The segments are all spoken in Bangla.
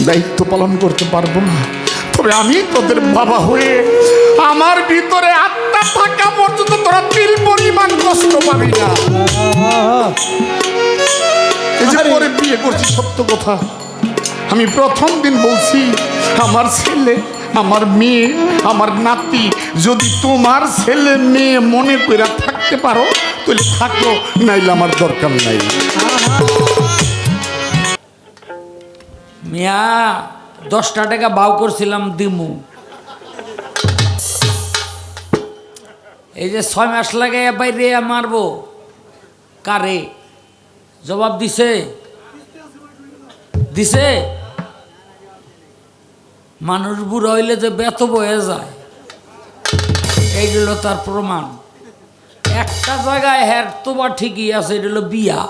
দায়িত্ব পালন করতে পারবো না, তবে আমি তোদের বাবা হয়ে আমার ভিতরে আত্মা থাকা পর্যন্ত তোরা তিল পরিমাণ কষ্ট পাবি না। এই যে পরে বিয়ে করছি, সত্য কথা, আমি প্রথম দিন বলছি আমার ছেলে, আমার মেয়ে, আমার নাতি যদি তোমার ছেলে মেয়ে মনে করে থাকতে পারো তাহলে থাকো, নাইলে আমার দরকার নাই। মিয়া 10টা টাকা বাউ করছিলাম দিমু, এই যে 6 মাস লাগাইয়া বাইরে মারবো কারে? জবাব দিছে দিছে? মানুষ বুড়ো হইলে যে ব্যথ বয়ে যায়, এইগুলো তার প্রমাণ। একটা জায়গায় হ্যাঁ তোমার ঠিকই আছে, এটা হলো বিয়া।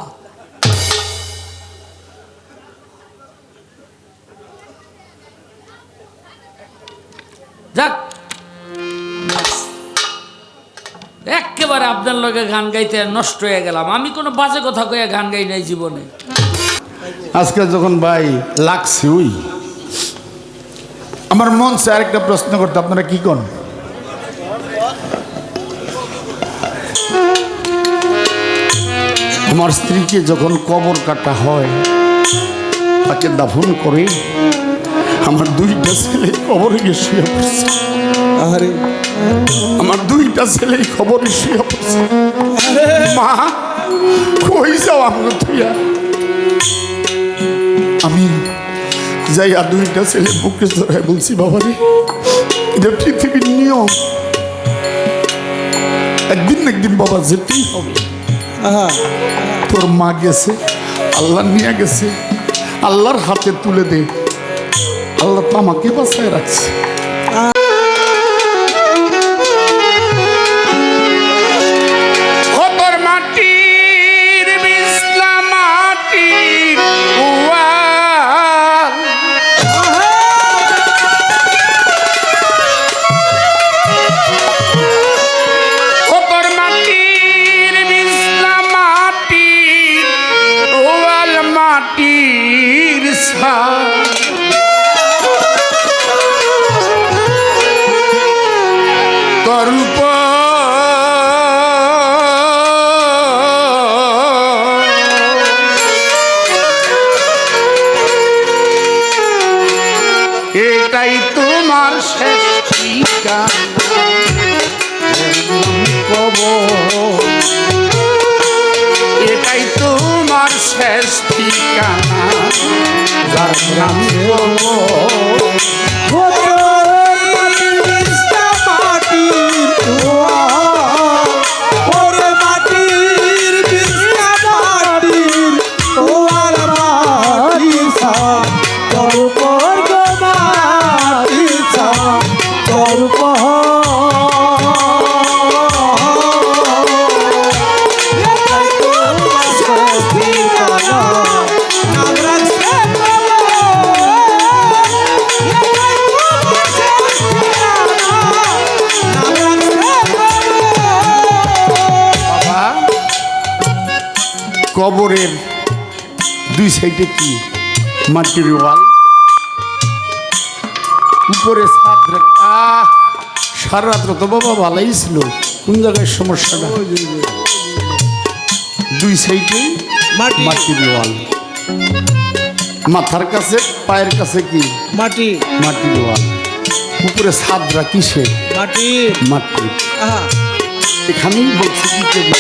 যাক, একেবারে আপনার লগে গান গাইতে নষ্ট হয়ে গেলাম। আমি কোনো বাজে কথা কইয়া গান গাই নাই জীবনে। আজকে যখন ভাই লাগছে, ওই আমার মন চায় আরেকটা প্রশ্ন করতে, আপনারা কি করেন? আমার স্ত্রীকে যখন কবর কাটা হয়, তাকে দাফন করে, আমার 2টা ছেলে কবরে গিয়ে শুয়ে পড়ছে। আরে আমার 2টা ছেলে কবরে শুয়ে পড়ছে। মা কই যাও আমাকে তুইয়া? আমি যাইয়া 2টা ছেলে বুকে ধরায় বলছি, বাবা রে, এটা পৃথিবীর নিয়ম, একদিন না একদিন বাবা যেতেই হবে। তোর মা গেছে, আল্লাহ নিয়ে গেছে, আল্লাহর হাতে তুলে দে, আল্লাহ তো আমাকে বাঁচায় রাখছে। এটাই তোমার শেষ ঠিকানা, এটাই তোমার শেষ ঠিকানা, যার নাম কবরের 2 সাইডে কি মাটির ওয়াল, উপরে ছাদ। সারা রাত্র তো বাবা ভালোই ছিল, কোন জায়গায় সমস্যাটা? 2 সাইডে মাটির ওয়াল, মাথার কাছে পায়ের কাছে কি মাটি, মাটির ওয়াল, উপরে ছাদরা কিসে? মাটি, মাটি। এখানেই বলছি কি করবো,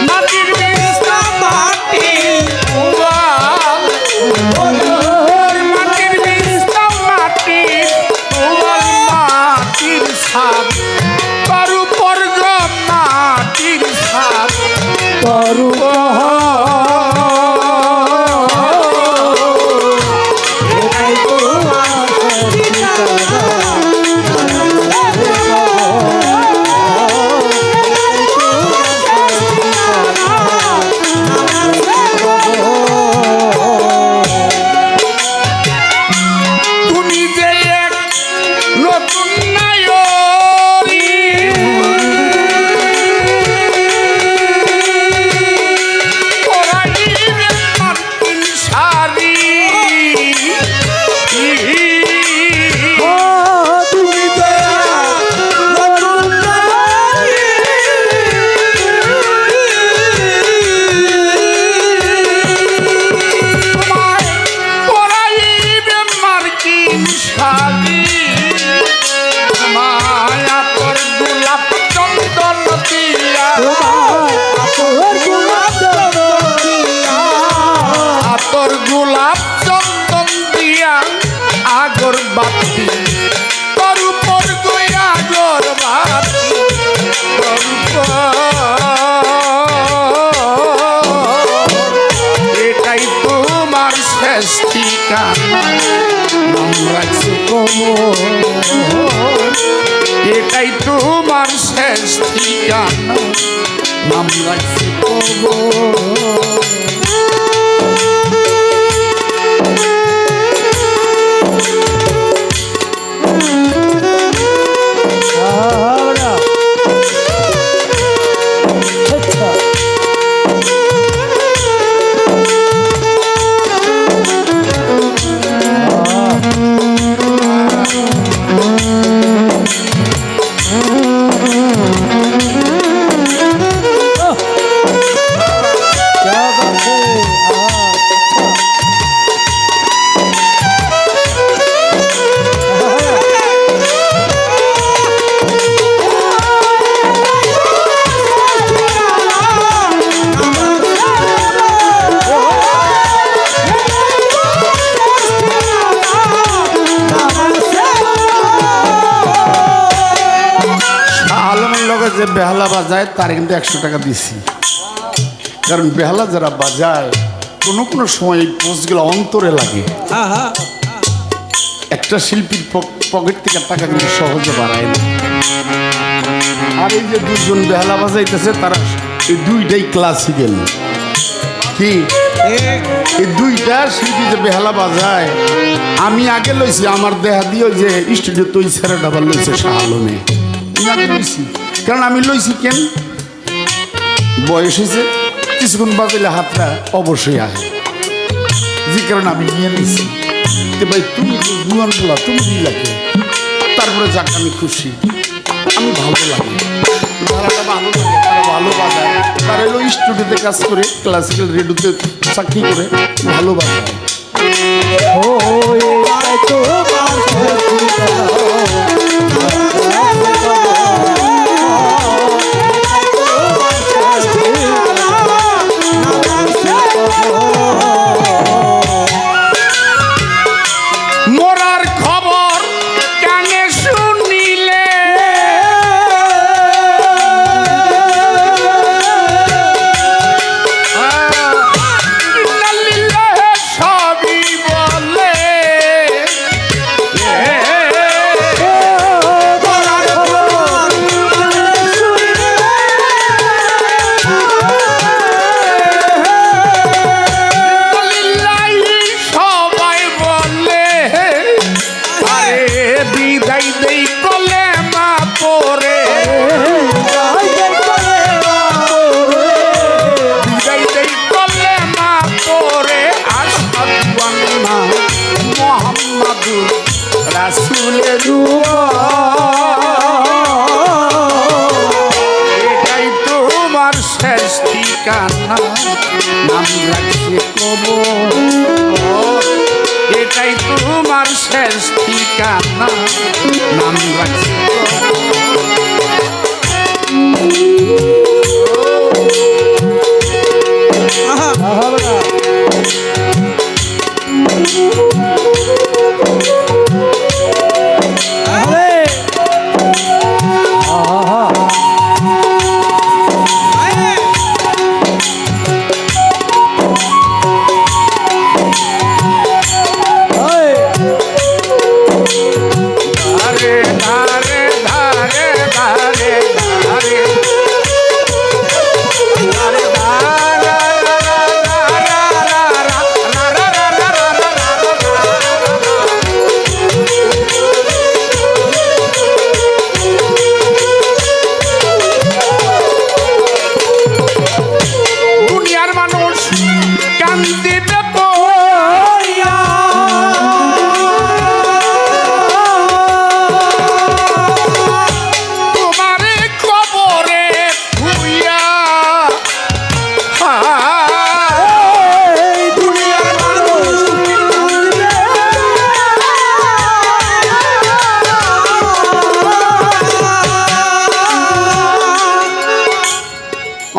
মাটির বিছনা, মাটির ওয়াল, মাটির বিছনা, মাটির ওয়াল, মাটির ছাদ, তার উপর মাটির ছাদ, তার আগর গোলাপ চন্দন দিয়া আগর বাতি তোর উপর গই আগর বাতি তোর এটাই তোমার শেষ ঠিকানা নাম রাখছি কবর এটাই তোমার শেষ ঠিকানা নাম রাখছি কবর যে বেহালা বাজায় তার কিন্তু 100 টাকা দিছি কারণ বেহালা যারা বাজায় কোনো কোনো সময় এই পোস্টগুলো অন্তরে লাগে একটা শিল্পীর পকেট থেকে টাকা কিন্তু সহজে বাড়ায় না আর এই যে দুজন বেহালা বাজাইতেছে তারা এই দুইটাই ক্লাসিক্যাল কি এই দুইটা শিল্পী যে বেহালা বাজায় আমি আগে লইছি আমার দেহা দিয়ে যে স্টুডিও তৈরি ছেড়ে ডাবার লইছে শাহ আলমে আগে লইছি কারণ আমি লইছি কেন বয়স হয়েছে কিছুক্ষণ বাজাইলে হাতটা অবশ্যই আসে যে কারণে আমি নিয়ে নিছি ভাই তুমি দুয়ান বলা তুমি দিলাকে তারপরে যাক আমি খুশি আমি ভালো লাগে ভাড়াটা ভালো লাগে তারা ভালো বাজায় তারা এলো স্টুডিওতে কাজ করে ক্লাসিক্যাল রেডিওতে চাকরি করে ভালো বাজায় মরার খবর কানে শুনিলে সবই বলে সবাই বলে বিদায় দেই কলে মা পরে বিদায় দেই কলে মা পরে আশহাদু আন্না মুহাম্মাদুর রাসূলের এটাই তোমার শেষ ঠিকানা নাম রাখছে কবর এটাই তোমার শেষ ঠিকানা নাম রাখছি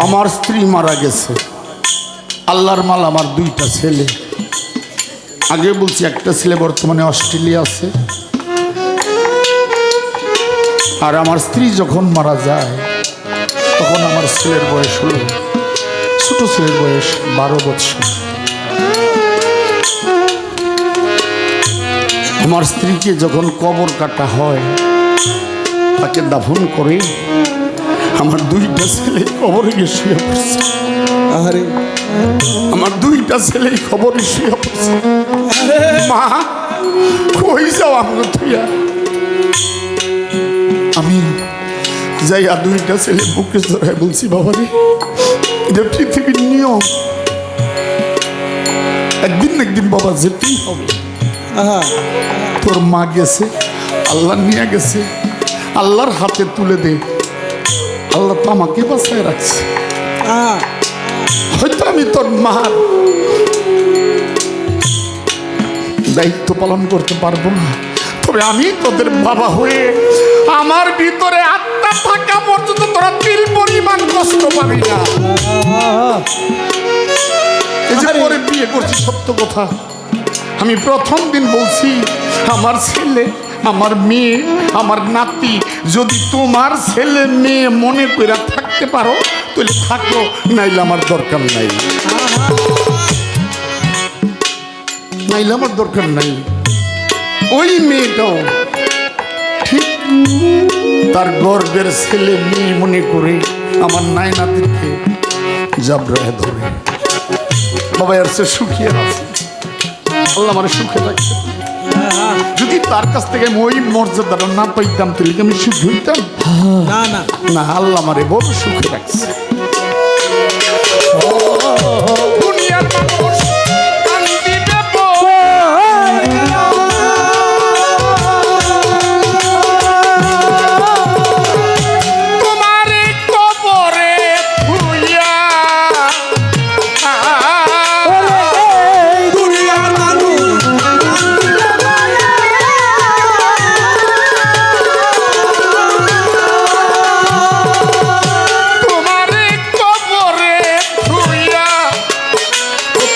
আমার স্ত্রী মারা গেছে আল্লাহর মাল আমার দুইটা ছেলে আগে বলছি একটা ছেলে বর্তমানে অস্ট্রেলিয়া আছে, আর আমার স্ত্রী যখন মারা যায় তখন আমার ছেলের বয়স হলো, ছোট ছেলের বয়স 12 বছর। আমার স্ত্রীকে যখন কবর কাটা হয়, তাকে দাফন করে আমার 2টা ছেলে কবরে গিয়ে শুয়ে পড়ছে। আরে আমার 2টা ছেলে কবরে শুয়ে পড়ছে। মা কই যাও আমাকে তুইয়া? আমি যাইয়া 2টা ছেলে বুকে ধরায় বলছি, বাবা রে, এটা পৃথিবীর নিয়ম, একদিন না একদিন বাবা যেতেই হবে। তোর মা গেছে, আল্লাহ নিয়ে গেছে, আল্লাহর হাতে তুলে দে। আল্লাহ তো আমাকে বাঁচায় রাখছে। হয়তো আমি তোর মার দায়িত্ব পালন করতে পারবো না, তবে আমি তোদের বাবা হয়ে আমার ভিতরে আত্মা থাকা পর্যন্ত তোরা তিল পরিমাণ কষ্ট পাবি না। এই যে পরে বিয়ে করছি, সত্য কথা, আমি প্রথম দিন বলছি আমার ছেলে, আমার মেয়ে, আমার নাতি, যদি তোমার ছেলে মেয়ে মনে করে থাকতে পারো তাহলে থাকো, নাইলে আমার দরকার নাই, নাইলে আমার দরকার নাই। ওই মেয়েটাও ঠিক তার গর্বের ছেলে মেয়ে মনে করে আমার নাই নাতিকে জাবরায় ধরে। বাবা আর সে সুখিয়ে আছে, আল্লাহ আমার সুখে রাখছে। যদি তার কাছ থেকে আমি ওই মর্যাদাটা না পাইতাম তাহলে কি আমি সুখী হইতাম? না না না, আল্লাহ আমারে বড় সুখে রাখছে। দুনিয়ার মানুষ কান্দিবে তোমারে কবরে থুইয়া, দুনিয়ার মানুষ তোমারে কবরে থুইয়া,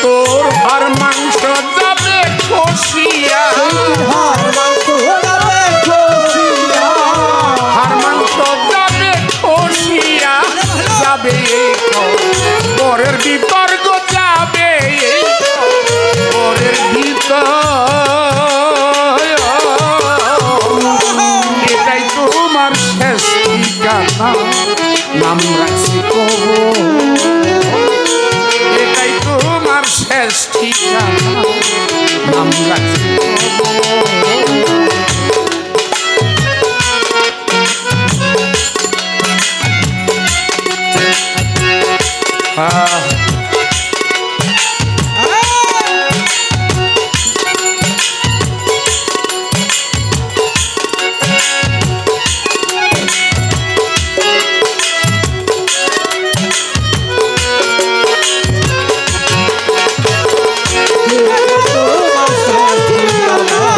তোর হার মাংস যাবে খসিয়া, হার মাংস যাবে খসিয়া, হার মাংস যাবে খসিয়া, যাবে পরের বিতর্ক যাবে, পরের ভিতর, এটাই তোমার শেষ ঠিকানা, নাম রাখছি কবর, এটাই তোমার শেষ ঠিকানা, নাম রাখছি কবর। তোমার শেষ ঠিকানা,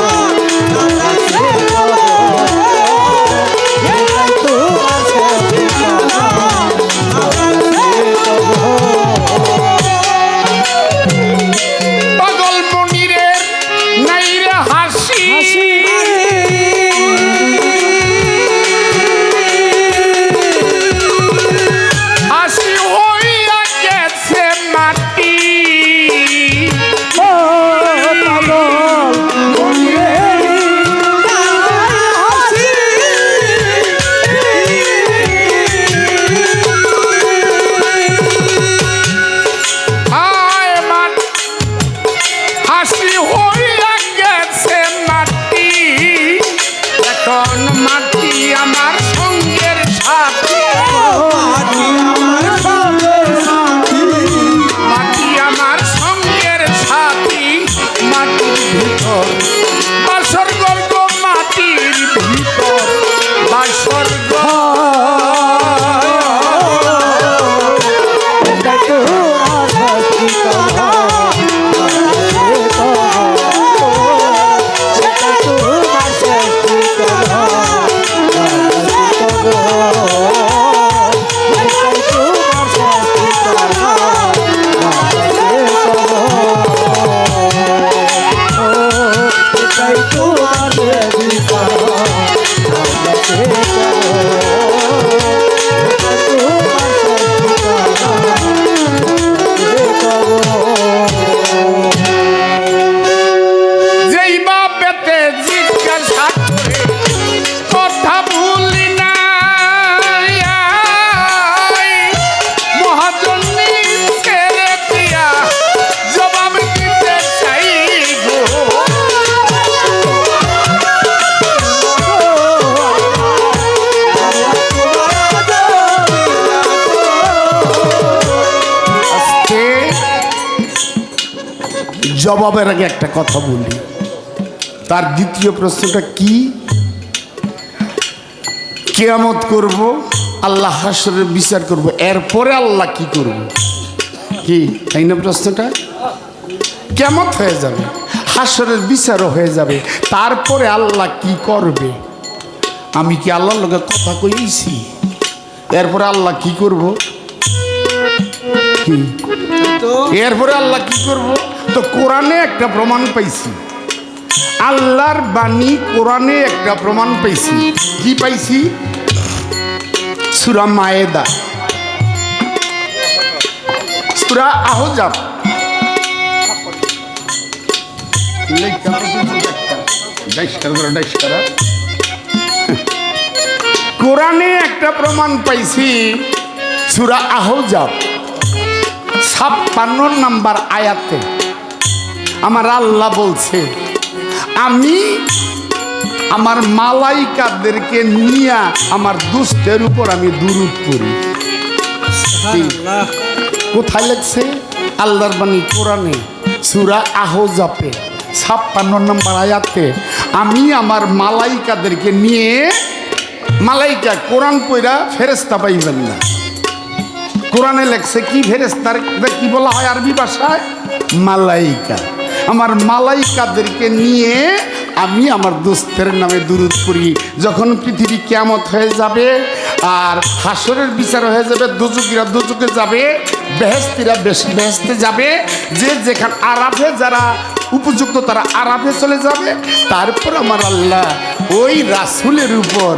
জবাবের আগে একটা কথা বলি। তার দ্বিতীয় প্রশ্নটা কি? কিয়ামত করব, আল্লাহ হাসরের বিচার করব, এরপরে আল্লাহ কি করব? কি তাই না প্রশ্নটা? কিয়ামত হয়ে যাবে, হাসরের বিচারও হয়ে যাবে, তারপরে আল্লাহ কি করবে? আমি কি আল্লাহর লগে কথা কইছি এরপরে আল্লাহ কি করব? কি এরপরে আল্লাহ কি করব? তো কোরআনে একটা প্রমাণ পাইছি, আল্লাহর বাণী কোরআনে একটা প্রমাণ পাইছি। কি পাইছি? সূরা মায়েদা, সূরা আহজাব, কোরআনে একটা প্রমাণ পাইছি। সূরা আহজাব 56 নম্বর আয়াতে আমার আল্লাহ বলছে, আমি আমার মালাইকাদেরকে নিয়ে আমার দুষ্টের উপর আমি দুরূদ পড়ি। কোথায় লেখছে? আল্লাহর বাণী কোরআনে সূরা আহজাবে 56 নম্বর আয়াতে আমি আমার মালাইকাদেরকে নিয়ে, মালাইকা কোরআন পড়া ফেরেশতা পাইবেন না। কোরআনে লেখছে কি? ফেরেশতার কি বলা হয় আরবি ভাষায়? মালাইকা। আমার মালাইকাদেরকে নিয়ে আমি আমার দোস্তের নামে দুরূদ পড়ি। যখন পৃথিবী কিয়ামত হয়ে যাবে আর হাসরের বিচার হয়ে যাবে, দোজখীরা দোজখে যাবে, বেহেশতীরা বেহেশতে যাবে, যে যেখানে আরাফে যারা উপযুক্ত তারা আরাফে চলে যাবে, তারপর আমার আল্লাহ ওই রাসূলের উপর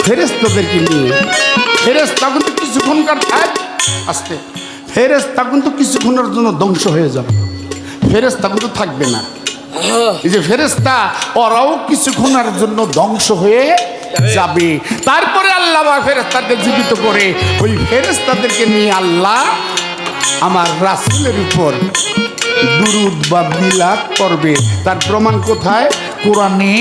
ফেরেশতাদেরকে নিয়ে, ফেরেশতা কিন্তু কিছুক্ষণকার থাক আসতে, ফেরেশতা কিন্তু কিছুক্ষণের জন্য ধ্বংস হয়ে যাবে, ফেরেশতা কিন্তু থাকবে না। এই যে ফেরেশতা ওরাও কিছুক্ষণের জন্য ধ্বংস হয়ে যাবে, তারপরে আল্লাহ ফেরেশতাকে জীবিত করে ওই ফেরেশতাদেরকে নিয়ে আল্লাহ আমার রাসূলের উপর দুরূদ বা মিলাদ করবে। তার প্রমাণ কোথায়? কোরআনে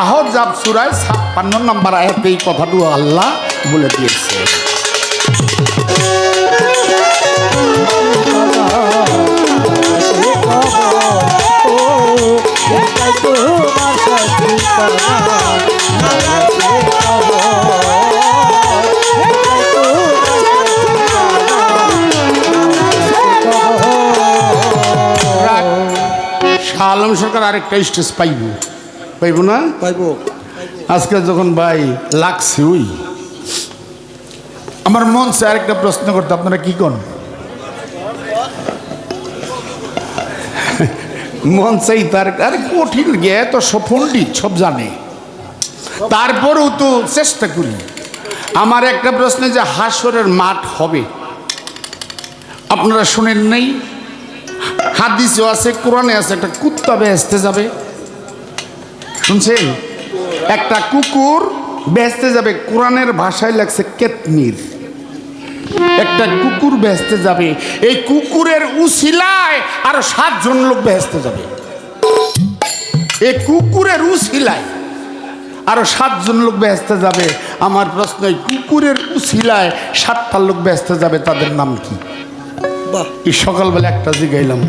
আহজাব সূরায় 56 নম্বর আয়াতে এই কথাটা আল্লাহ বলে দিয়েছে। শাহ আলম সরকার আরেকটা স্টেজ পাইব না? পাইব। আজকে যখন ভাই লাগছে, ওই আমার মন চায় আরেকটা প্রশ্ন করতে, আপনারা কি কোন? মন চাই তার, আরে কঠিন গে তো সব পণ্ডিত সব জানে, তারপরেও তো চেষ্টা করি। আমার একটা প্রশ্ন, যে হাসরের মাঠ হবে, আপনারা শুনেন নাই? হাদিসেও আছে, কোরআনে আছে, একটা কুত্তা বেহেশতে যাবে, শুনছেন? একটা কুকুর বেহেশতে যাবে, কোরআনের ভাষায় লাগছে কেতমির। একটা কুকুর বেহেশতে যাবে, এই কুকুরের উসিলায় আরো 7 জন লোক বেহেশতে যাবে। এই কুকুরের উসিলায় আরো 7 জন লোক বেহেশতে যাবে। আমার প্রশ্ন, এই কুকুরের উসিলায় 7টা লোক বেহেশতে যাবে, তাদের নাম কি? এই সকালবেলা একটা জিগাইলাম।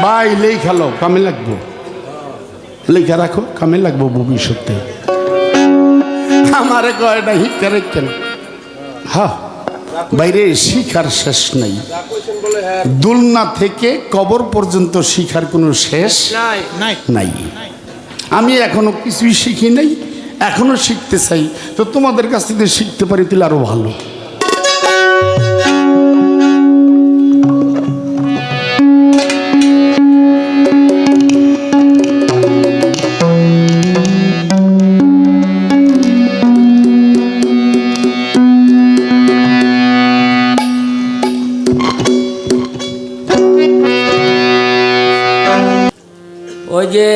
ভাই লেখা লো, কামে লাগবো, লেখা রাখো, কামে লাগবো ভবিষ্যতে। আমারে কয়টা হিকার কেন? হ্যাঁ বাইরে শিখার শেষ নাই, দুলনা থেকে কবর পর্যন্ত শিখার কোনো শেষ নাই। আমি এখনো কিছুই শিখি নাই, এখনো শিখতে চাই। তো তোমাদের কাছ থেকে শিখতে পারি তাহলে আরো ভালো। ওই যে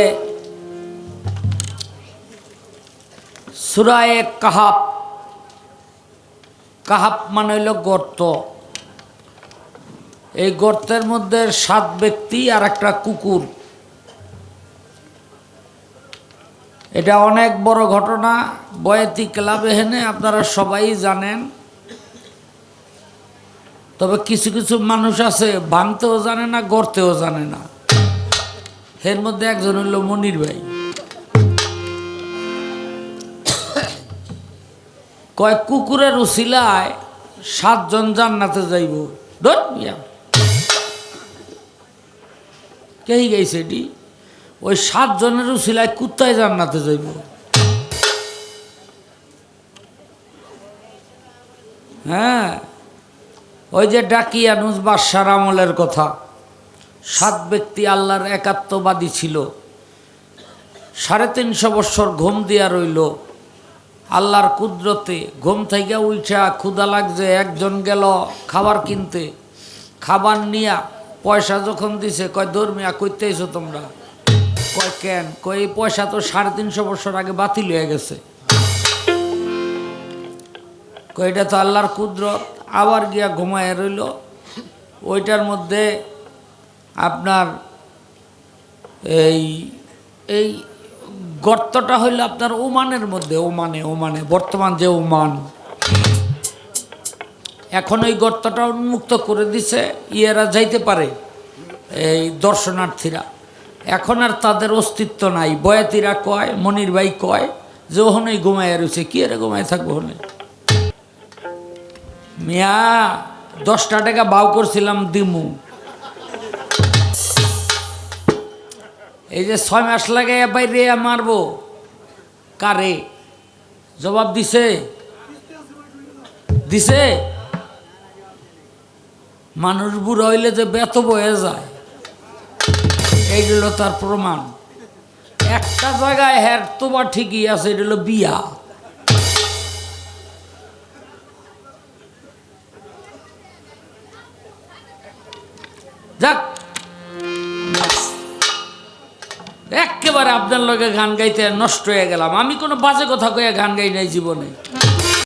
সূরায়ে কাহাফ, কাহাফ মানে হইল গর্ত, এই গর্তের মধ্যে 7 ব্যক্তি আর একটা কুকুর। এটা অনেক বড় ঘটনা। বয়াতি ক্লাবে হেনে আপনারা সবাই জানেন। তবে কিছু কিছু মানুষ আছে ভাঙতেও জানে না, গড়তেও জানে না। এর মধ্যে একজন হইল মনির ভাই। কয় কুকুরের উসিলায় 7 জন জান্নাতে যাইব। ধর মিয়া, কে গেছে এটি? ওই 7 জনের উসিলায় কুত্তায় জান্নাতে যাইব। হ্যাঁ, ওই যে ডাকিয়ানুস বাদশার আমলের কথা। 7 ব্যক্তি আল্লাহর একাত্মবাদী ছিল। 350 বছর ঘুম দিয়া রইল। আল্লাহর কুদরতে ঘুম থেকে উঠা ক্ষুধা লাগছে, একজন গেল খাবার কিনতে। খাবার নিয়া পয়সা যখন দিছে, কয় ধর্মিয়া কইতে আইছো তোমরা? কয় কেন? কয় এই পয়সা তো 350 বছর আগে বাতিল হয়ে গেছে। কয় এটা তো আল্লাহর কুদরত। আবার গিয়া ঘুমায় রইল। ওইটার মধ্যে আপনার এই এই গর্তটা হইল আপনার ওমানের মধ্যে, ওমানে বর্তমান যে ওমান, এখন ওই গর্তটা উন্মুক্ত করে দিছে। ইয়েরা যাইতে পারে, এই দর্শনার্থীরা। এখন আর তাদের অস্তিত্ব নাই। বয়াতিরা কয়, মনির ভাই কয় যে ওখানেই ঘুমাইয়া রয়েছে। কি এর ঘুমায় থাকবো? ওখানে মিয়া 10টা টাকা বাউ করছিলাম দিমু। এই যে 6 মাস লাগাইয়া বাইরে মারবো, কারে জবাব দিছে? দিছে? মানুষ বুড়ো হইলে যে বেত বয়ে যায়, এইগুলো তার প্রমাণ। একটা জায়গায় হ্যাঁ তোমার ঠিকই আছে, এটা হলো বিয়া। যাক, একেবারে আপনার লগে গান গাইতে নষ্ট হয়ে গেলাম। আমি কোনো বাজে কথা কইয়া গান গাই নাই জীবনে।